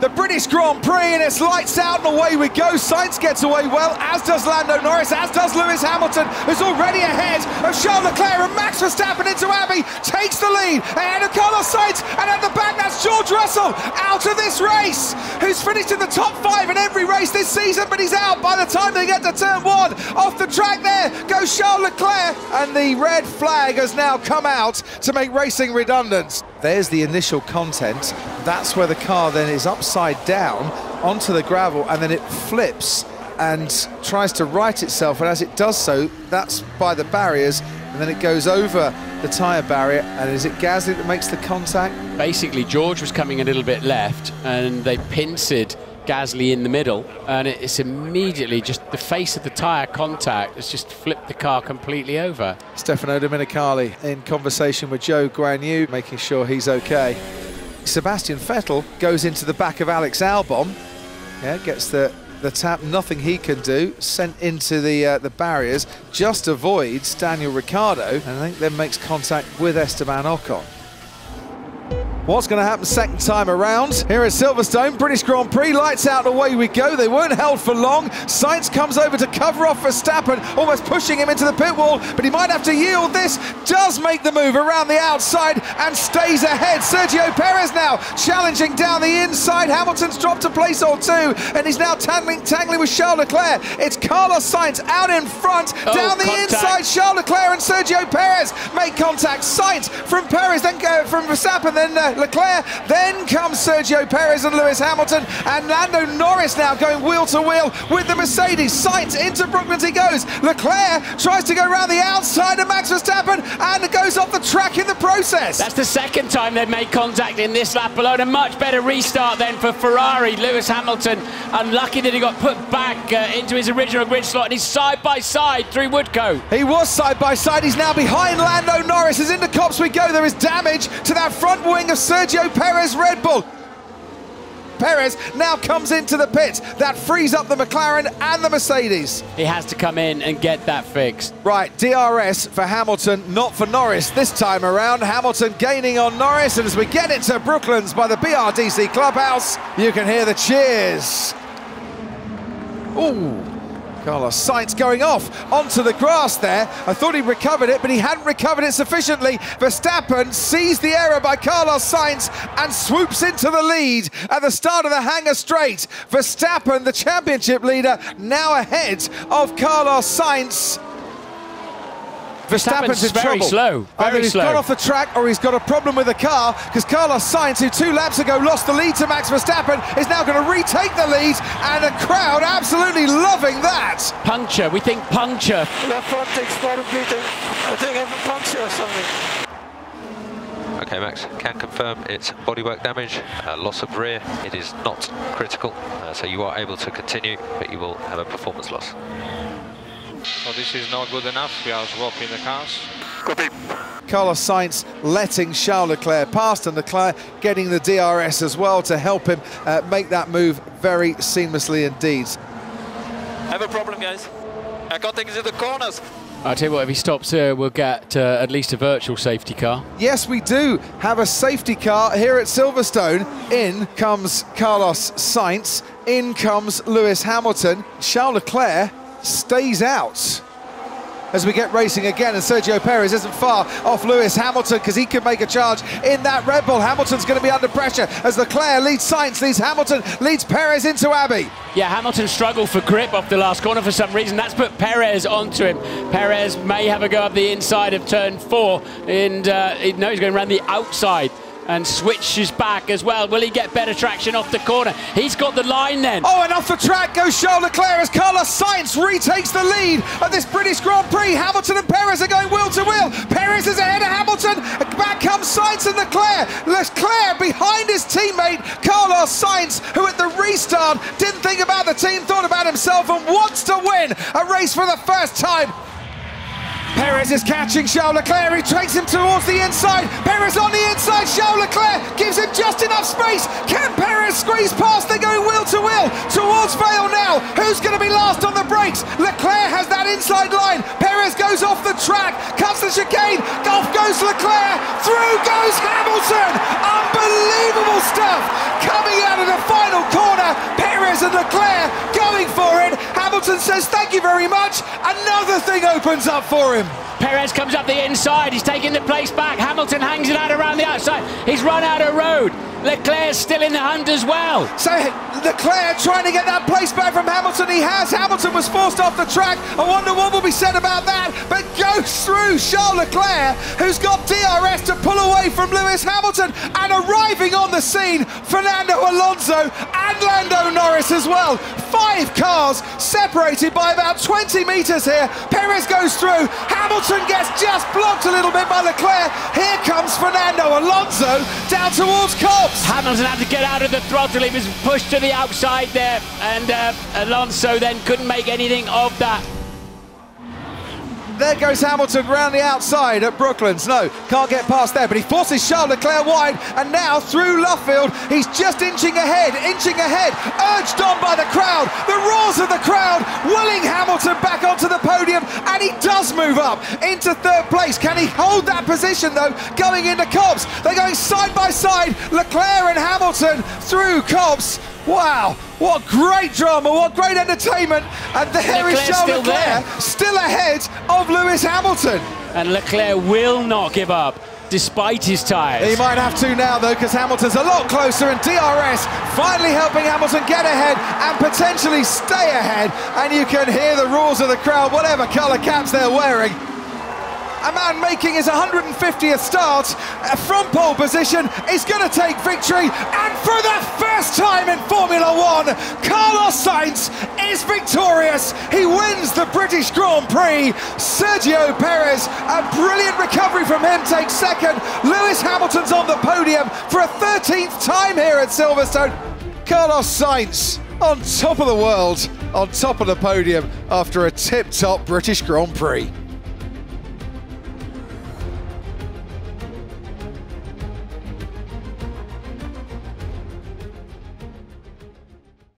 the British Grand Prix, and it's lights out and away we go. Sainz gets away well, as does Lando Norris, as does Lewis Hamilton, who's already ahead of Charles Leclerc, and Max Verstappen into Abbey takes the lead ahead of Carlos Sainz, and at the back that's George Russell out of this race, who's finished in the top 5 in every race this season, but he's out by the time they get to turn 1. Off the track there goes Charles Leclerc, and the red flag has now come out to make racing redundant. There's the initial content. That's where the car then is upside down onto the gravel, and then it flips and tries to right itself, and as it does so, that's by the barriers, and then it goes over the tyre barrier, and is it Gasly that makes the contact? Basically, George was coming a little bit left, and they pincered Gasly in the middle, and it's immediately just the face of the tyre contact has just flipped the car completely over. Stefano Domenicali in conversation with Joe Guanyu, making sure he's okay. Sebastian Vettel goes into the back of Alex Albon, gets the tap, nothing he can do, sent into the barriers, just avoids Daniel Ricciardo, and I think then makes contact with Esteban Ocon. What's going to happen second time around? Here at Silverstone, British Grand Prix, lights out, away we go. They weren't held for long. Sainz comes over to cover off Verstappen, almost pushing him into the pit wall, but he might have to yield this. Does make the move around the outside and stays ahead. Sergio Perez now challenging down the inside. Hamilton's dropped a place or two, and he's now tangling with Charles Leclerc. It's Carlos Sainz out in front, down the inside. Charles Leclerc and Sergio Perez make contact. Sainz from Perez, then from Verstappen, then Leclerc, then comes Sergio Perez and Lewis Hamilton, and Lando Norris now going wheel to wheel with the Mercedes. Sainz into Brooklands he goes. Leclerc tries to go around the outside of Max Verstappen and goes off the track in the process. That's the second time they've made contact in this lap alone. A much better restart then for Ferrari. Lewis Hamilton unlucky that he got put back into his original grid slot, and he's side by side through Woodcote. He was side by side. He's now behind Lando Norris as into Copse we go. There is damage to that front wing of Sergio Perez Red Bull. Perez now comes into the pits. That frees up the McLaren and the Mercedes. He has to come in and get that fixed. Right, DRS for Hamilton, not for Norris this time around. Hamilton gaining on Norris, and as we get into Brooklands by the BRDC clubhouse, you can hear the cheers. Ooh. Carlos Sainz going off onto the grass there. I thought he recovered it, but he hadn't recovered it sufficiently. Verstappen sees the error by Carlos Sainz and swoops into the lead at the start of the hangar straight. Verstappen, the championship leader, now ahead of Carlos Sainz. Verstappen's in very trouble. Slow. Either he's gone off the track or he's got a problem with the car, because Carlos Sainz, who 2 laps ago lost the lead to Max Verstappen, is now going to retake the lead, and the crowd absolutely loving that. Puncture, we think puncture. Left front exploded beating. I think I have a puncture or something. Okay, Max, can confirm it's bodywork damage, loss of rear. It is not critical, so you are able to continue, but you will have a performance loss. So this is not good enough. We are swapping the cars. Copy. Carlos Sainz letting Charles Leclerc past, and Leclerc getting the DRS as well to help him make that move very seamlessly indeed. I have a problem, guys. I can't exit the corners. I'll tell you what, if he stops here, we'll get at least a virtual safety car. Yes, we do have a safety car here at Silverstone. In comes Carlos Sainz, in comes Lewis Hamilton. Charles Leclerc stays out as we get racing again, and Sergio Perez isn't far off Lewis Hamilton, because he could make a charge in that Red Bull. Hamilton's going to be under pressure as Leclerc leads Sainz, leads Hamilton, leads Perez into Abbey. Yeah, Hamilton struggled for grip off the last corner for some reason. That's put Perez onto him. Perez may have a go up the inside of turn 4, and he's going around the outside and switches back as well. Will he get better traction off the corner? He's got the line then. Oh, and off the track goes Charles Leclerc as Carlos Sainz retakes the lead of this British Grand Prix. Hamilton and Perez are going wheel to wheel. Perez is ahead of Hamilton. Back comes Sainz and Leclerc. Leclerc behind his teammate Carlos Sainz, who at the restart didn't think about the team, thought about himself, and wants to win a race for the first time. Perez is catching Charles Leclerc, he takes him towards the inside. Perez on the inside, Charles Leclerc gives him just enough space. Can Perez squeeze past? They're going wheel to wheel towards Vale now. Who's going to be last on the brakes? Leclerc has that inside line. Perez goes off the track, cuts the chicane, off goes Leclerc, through goes Hamilton. Unbelievable stuff coming out of the final here. Perez and Leclerc going for it. Hamilton says thank you very much. Another thing opens up for him. Perez comes up the inside, he's taking the place back. Hamilton hangs it out around the outside. He's run out of road. Leclerc's still in the hunt as well. So Leclerc trying to get that place back from Hamilton. He has. Hamilton was forced off the track. I wonder what will be said about that. But goes through Charles Leclerc, who's got DRS to pull away from Lewis Hamilton. And arriving on the scene, Fernando Alonso and Lando Norris as well. 5 cars separated by about 20 metres here. Perez goes through. Hamilton gets just blocked a little bit by Leclerc. Here comes Fernando Alonso down towards Cobbs. Hamilton had to get out of the throttle. He was pushed to the outside there, and Alonso then couldn't make anything of that. There goes Hamilton round the outside at Brooklands. No, can't get past there, but he forces Charles Leclerc wide, and now through Luffield, he's just inching ahead, urged on by the crowd. The roars of the crowd willing Hamilton back onto the podium, and he does move up into 3rd place. Can he hold that position, though, going into Cobbs? They're going side by side, Leclerc and Hamilton through Cobbs. Wow, what great drama, what great entertainment. And there is Charles Leclerc still ahead of Lewis Hamilton. And Leclerc will not give up, despite his tyres. He might have to now, though, because Hamilton's a lot closer, and DRS finally helping Hamilton get ahead and potentially stay ahead. And you can hear the roars of the crowd, whatever colour caps they're wearing. A man making his 150th start from pole position is going to take victory, and for the first time in Formula One, Carlos Sainz is victorious. He wins the British Grand Prix. Sergio Perez, a brilliant recovery from him, takes 2nd. Lewis Hamilton's on the podium for a 13th time here at Silverstone. Carlos Sainz on top of the world, on top of the podium after a tip-top British Grand Prix.